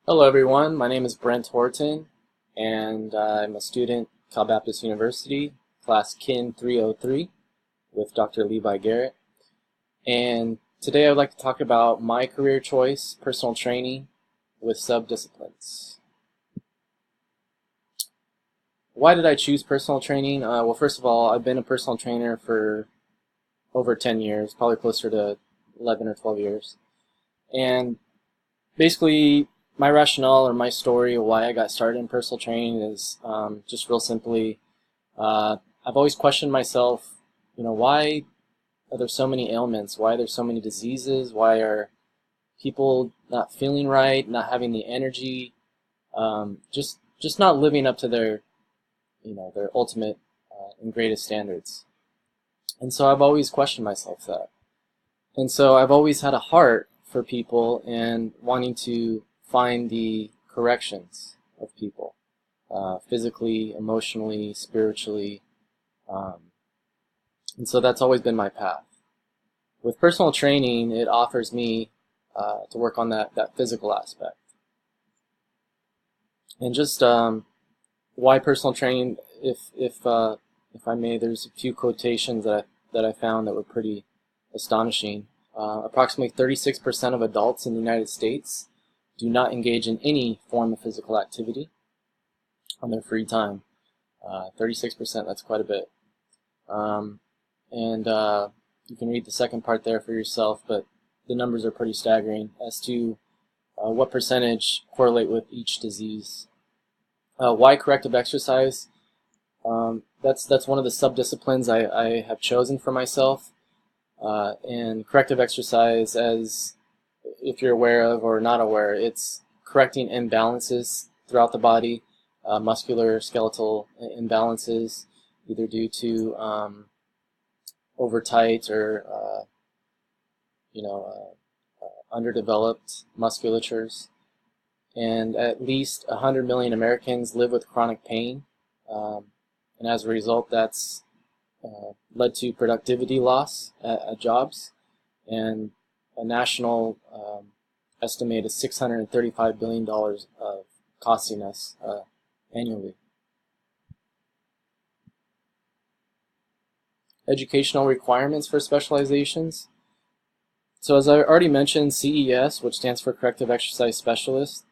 Hello everyone, my name is Brent Horton and I'm a student at Cal Baptist University, class KIN 303 with Dr. Levi Garrett. And today I'd like to talk about my career choice, personal training with sub-disciplines. Why did I choose personal training? Well, first of all, I've been a personal trainer for over 10 years, probably closer to 11 or 12 years. And basically, my rationale or my story of why I got started in personal training is just real simply, I've always questioned myself, why are there so many ailments? Why are there so many diseases? Why are people not feeling right, not having the energy, just not living up to their ultimate and greatest standards? And so I've always questioned myself that. And so I've always had a heart for people and wanting to find the corrections of people, physically, emotionally, spiritually. And so that's always been my path. With personal training, it offers me to work on that physical aspect. And just why personal training, if I may, there's a few quotations that I found that were pretty astonishing. Approximately 36% of adults in the United States do not engage in any form of physical activity on their free time. 36%, that's quite a bit. And you can read the second part there for yourself, but the numbers are pretty staggering as to what percentage correlate with each disease. Why corrective exercise? That's one of the sub-disciplines I have chosen for myself. And corrective exercise, as if you're aware of or not aware, it's correcting imbalances throughout the body, muscular, skeletal imbalances, either due to over tight or underdeveloped musculatures. And at least 100 million Americans live with chronic pain, and as a result, that's led to productivity loss at jobs, and a national estimate is $635 billion of costing us annually. Educational requirements for specializations. So as I already mentioned, CES, which stands for Corrective Exercise Specialist,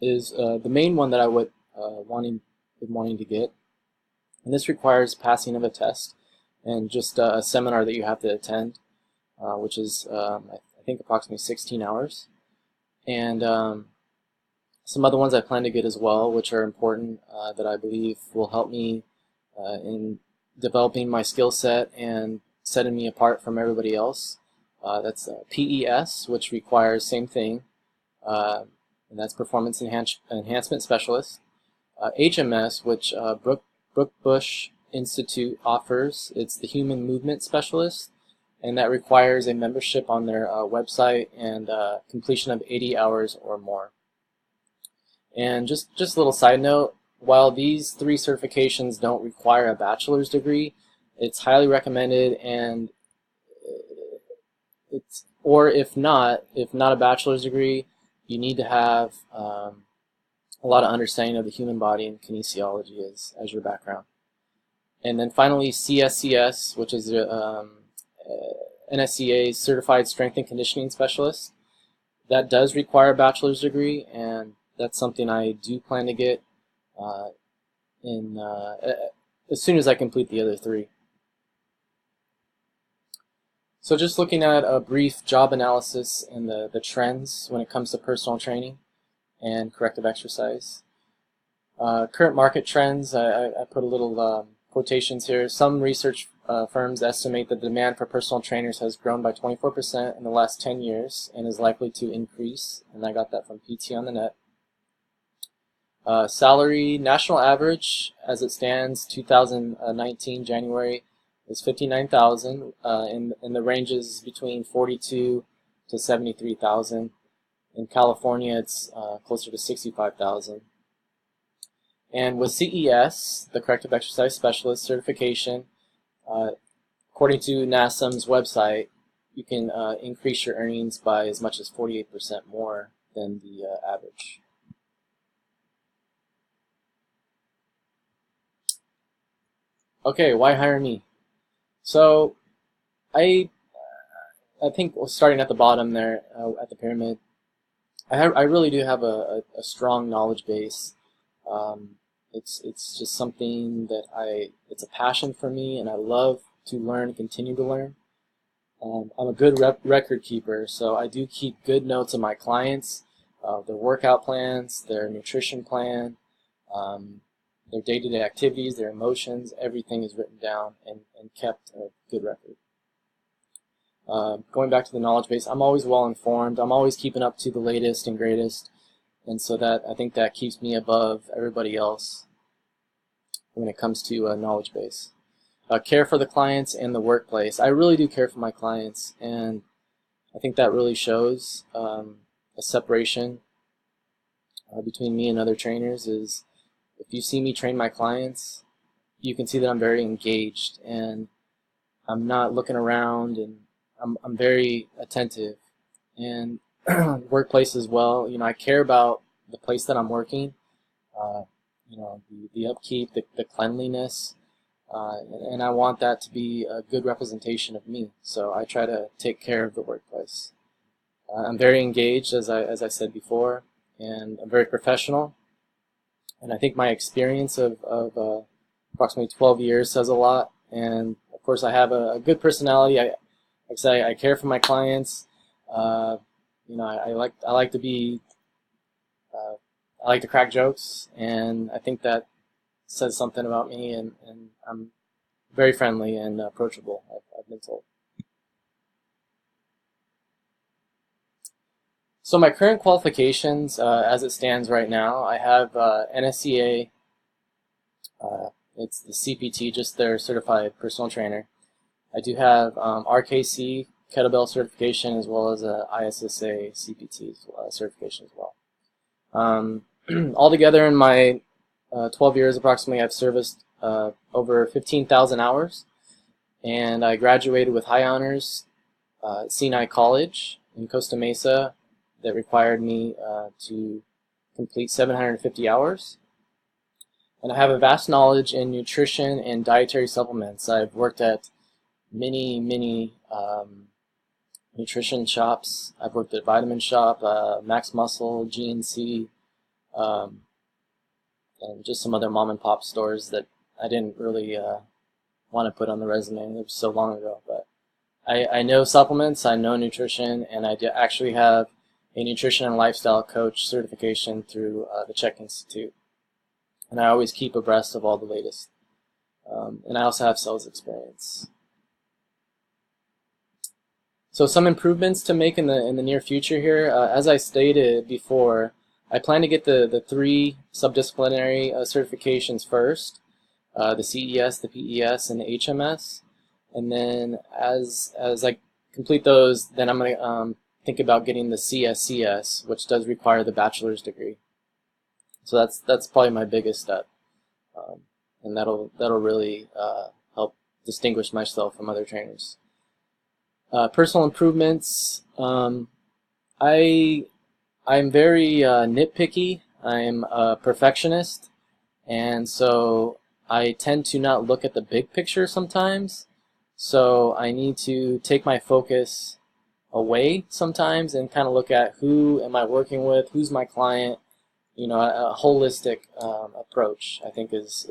is the main one that I would wanting to get. And this requires passing of a test and just a seminar that you have to attend, which is I think approximately 16 hours. And some other ones I plan to get as well, which are important, that I believe will help me in developing my skill set and setting me apart from everybody else. That's PES, which requires same thing, and that's Performance Enhancement Specialist. HMS, which Brooke Bush Institute offers, it's the Human Movement Specialist, and that requires a membership on their website and completion of 80 hours or more. And just a little side note, while these three certifications don't require a bachelor's degree, it's highly recommended, and or if not a bachelor's degree, you need to have a lot of understanding of the human body and kinesiology as your background. And then finally, CSCS, which is NSCA Certified Strength and Conditioning Specialist. That does require a bachelor's degree, and that's something I do plan to get as soon as I complete the other three. So just looking at a brief job analysis and the trends when it comes to personal training and corrective exercise. Current market trends, I put a little quotations here. Some research firms estimate that the demand for personal trainers has grown by 24% in the last 10 years and is likely to increase, and I got that from PT on the Net. Salary national average as it stands 2019 January is $59,000, and the ranges between $42,000 to $73,000. In California, it's closer to $65,000. And with CES, the Corrective Exercise Specialist certification, according to NASM's website, you can increase your earnings by as much as 48% more than the average. Okay, why hire me? So I I think starting at the bottom there at the pyramid, I really do have a strong knowledge base. Um, it's just something that it's a passion for me, and I love to learn, continue to learn. I'm a good record keeper, so I do keep good notes of my clients, their workout plans, their nutrition plan, um, their day-to-day activities, their emotions. Everything is written down and kept a good record. Going back to the knowledge base, I'm always well informed. I'm always keeping up to the latest and greatest, and so that I think that keeps me above everybody else when it comes to knowledge base. Care for the clients and the workplace. I really do care for my clients, and I think that really shows a separation between me and other trainers. Is if you see me train my clients, you can see that I'm very engaged and I'm not looking around, and I'm very attentive. And workplace as well. You know, I care about the place that I'm working. Uh, you know, the upkeep, the cleanliness, and I want that to be a good representation of me. So I try to take care of the workplace. I'm very engaged, as I said before, and I'm very professional. And I think my experience of approximately 12 years says a lot. And of course, I have a good personality. Like I say, I care for my clients. Uh, you know, I like to be uh, I like to crack jokes, and I think that says something about me. And I'm very friendly and approachable, I've been told. So my current qualifications, as it stands right now, I have NSCA. Uh, it's the CPT, just their certified personal trainer. I do have RKC kettlebell certification as well as a ISSA CPT certification as well. Altogether, in my 12 years approximately, I've serviced over 15,000 hours, and I graduated with high honors at Sinai College in Costa Mesa that required me to complete 750 hours. And I have a vast knowledge in nutrition and dietary supplements. I've worked at many nutrition shops. I've worked at Vitamin Shop, Max Muscle, GNC, um, and just some other mom and pop stores that I didn't really want to put on the resume. It was so long ago. But I know supplements, I know nutrition, and I actually have a nutrition and lifestyle coach certification through the Czech Institute. And I always keep abreast of all the latest. And I also have sales experience. So some improvements to make in the near future here. As I stated before, I plan to get the three subdisciplinary certifications first, the CES, the PES, and the HMS. And then as I complete those, then I'm going to think about getting the CSCS, which does require the bachelor's degree. So that's probably my biggest step, and that'll really help distinguish myself from other trainers. Personal improvements. I'm very nitpicky. I'm a perfectionist, and so I tend to not look at the big picture sometimes. So I need to take my focus away sometimes and kind of look at who am I working with, who's my client. You know, a holistic approach I think is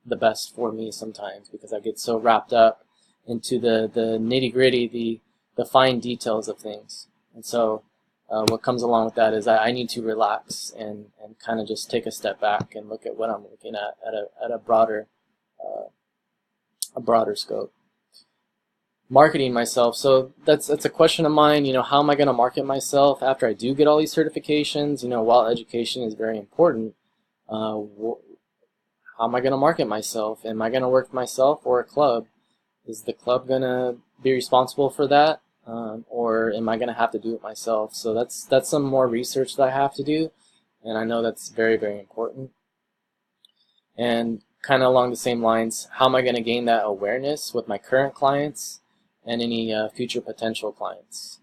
the best for me sometimes, because I get so wrapped up into the nitty gritty, the fine details of things. And so what comes along with that is I need to relax and kind of just take a step back and look at what I'm looking at a broader scope. Marketing myself. So that's a question of mine. You know, how am I going to market myself after I do get all these certifications? You know, while education is very important, how am I going to market myself? Am I going to work for myself or a club? Is the club going to be responsible for that, or am I going to have to do it myself? So that's some more research that I have to do, and I know that's very important. And kind of along the same lines, how am I going to gain that awareness with my current clients and any future potential clients?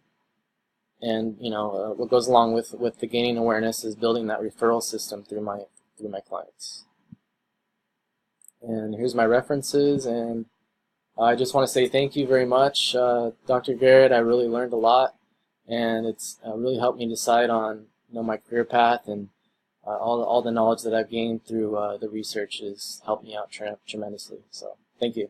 And you know, what goes along with the gaining awareness is building that referral system through my clients. And here's my references, and I just want to say thank you very much, Dr. Garrett. I really learned a lot, and it's really helped me decide on my career path, and all the knowledge that I've gained through the research has helped me out tremendously. So thank you.